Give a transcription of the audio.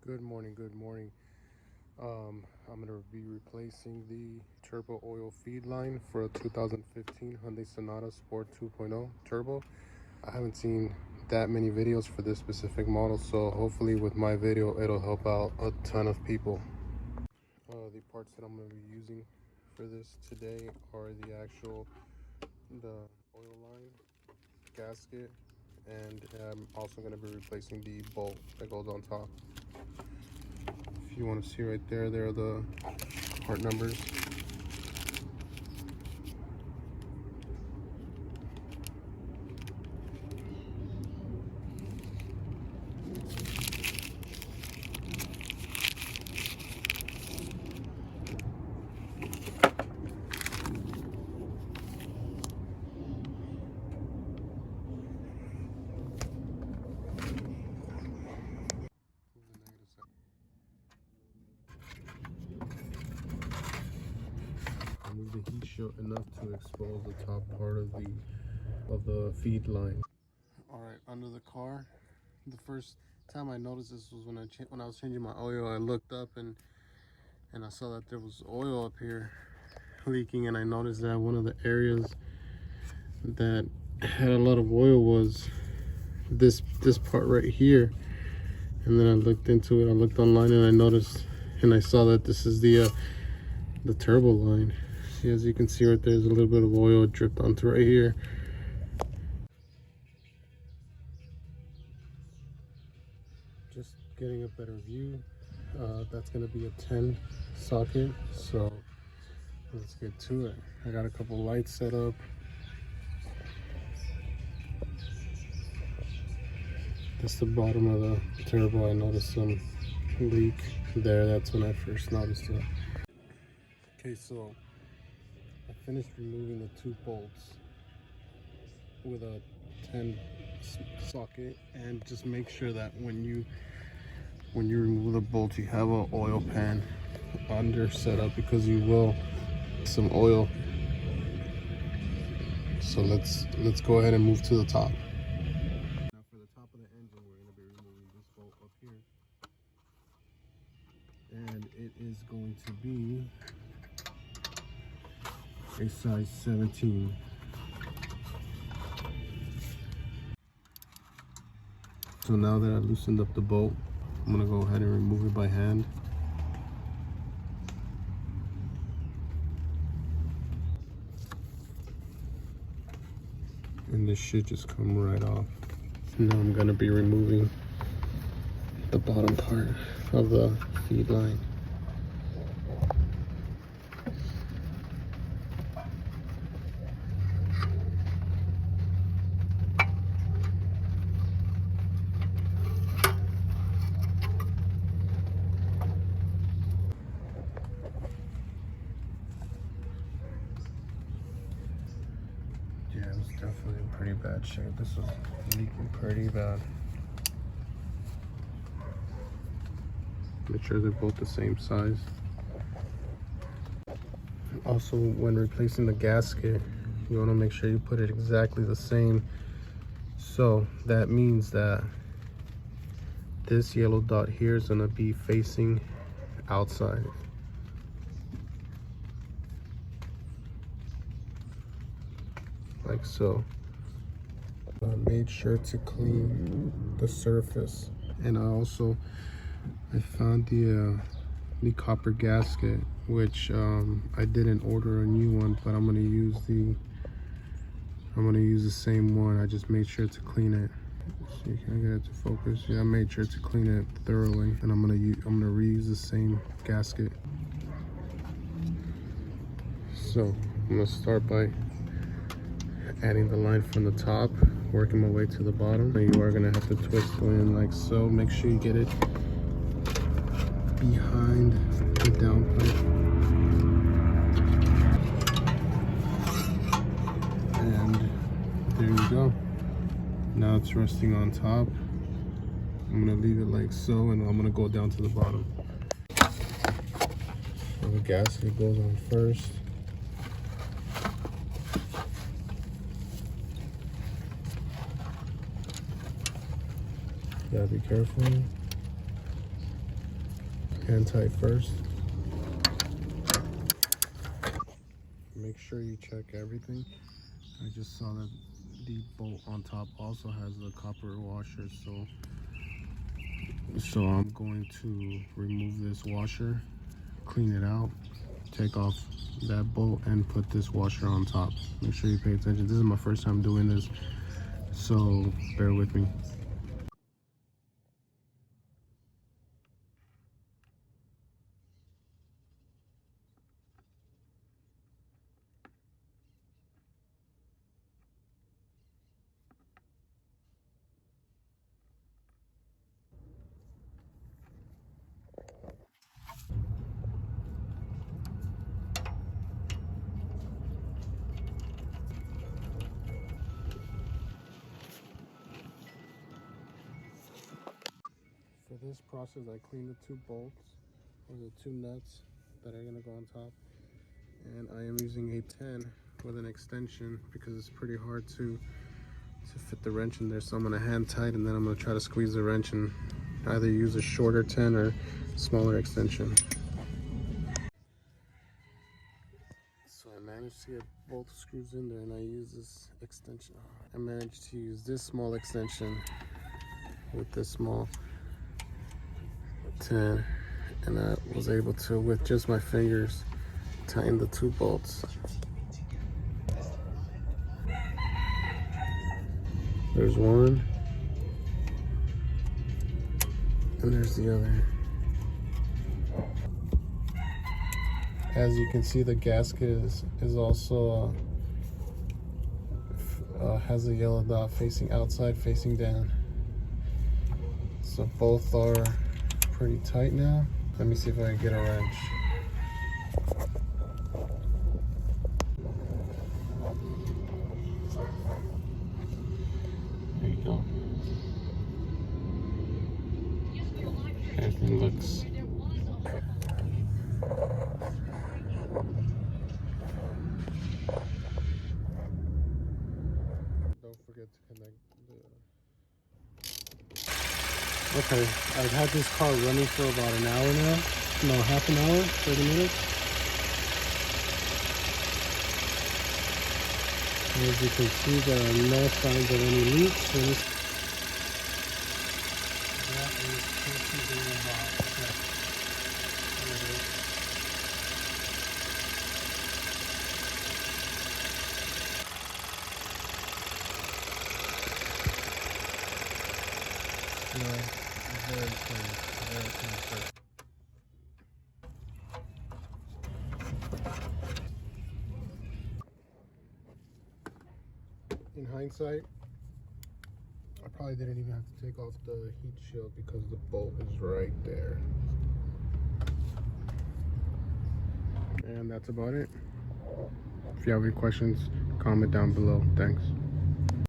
Good morning, good morning. I'm gonna be replacing the turbo oil feed line for a 2015 Hyundai Sonata Sport 2.0 turbo. I haven't seen that many videos for this specific model, so hopefully with my video it'll help out a ton of people. The parts that I'm gonna be using for this today are the oil line, gasket, and I'm also gonna be replacing the bolt that goes on top. If you want to see right there, there are the part numbers. Move the heat shield enough to expose the top part of the feed line. All right, under the car, the first time I noticed this was when I was changing my oil. I looked up and I saw that there was oil up here leaking, and I noticed that one of the areas that had a lot of oil was this part right here. And then I looked into it. I looked online and I noticed, and I saw that this is the turbo line. See, as you can see right there's a little bit of oil dripped onto right here. Just getting a better view. That's gonna be a 10 socket, so let's get to it. I got a couple lights set up. That's the bottom of the turbo. I noticed some leak there. That's when I first noticed it. Okay, so I finished removing the two bolts with a 10 socket, and just make sure that when you remove the bolt, you have an oil pan under setup, because you will some oil. So let's go ahead and move to the top. Now for the top of the engine, we're going to be removing this bolt up here, and it is going to be a size 17. So now that I loosened up the bolt, I'm going to go ahead and remove it by hand. And this should just come right off. Now I'm going to be removing the bottom part of the feed line. Yeah, it was definitely in pretty bad shape. This was leaking pretty bad. Make sure they're both the same size. Also, when replacing the gasket, you want to make sure you put it exactly the same. So that means that this yellow dot here is going to be facing outside. Like so. I made sure to clean the surface, and I found the copper gasket, which I didn't order a new one, but I'm gonna use the same one. I just made sure to clean it. See, can I get it to focus? Yeah, I made sure to clean it thoroughly, and I'm gonna reuse the same gasket. So I'm gonna start by adding the line from the top, working my way to the bottom. You are gonna have to twist going in like so. Make sure you get it behind the downpipe. And there you go. Now it's resting on top. I'm gonna leave it like so, and I'm gonna go down to the bottom. So the gasket goes on first. Gotta be careful. hand tight first. Make sure you check everything. I just saw that the bolt on top also has the copper washer, so I'm going to remove this washer, clean it out, take off that bolt, and put this washer on top. Make sure you pay attention. This is my first time doing this, so bear with me. For this process, I cleaned the two bolts, or the two nuts that are gonna go on top, and I am using a 10 with an extension because it's pretty hard to fit the wrench in there. So I'm gonna hand tight, and then I'm gonna try to squeeze the wrench and either use a shorter 10 or smaller extension. So I managed to get both screws in there, and I use this extension. I managed to use this small extension with this small 10, and I was able to, with just my fingers, tighten the two bolts. There's one, and there's the other. As you can see, the gasket is also has a yellow dot facing outside, facing down. So both are pretty tight now. Let me see if I can get a wrench. There you go. Everything looks don't forget to connect the... Okay, I've had this car running for about an hour now. No, half an hour, 30 minutes. And as you can see, there are no signs of any leaks. That is totally hot. Okay. There it is. Yeah, very clean, very clean. In hindsight, I probably didn't even have to take off the heat shield because the bolt is right there. And that's about it. If you have any questions, comment down below. Thanks.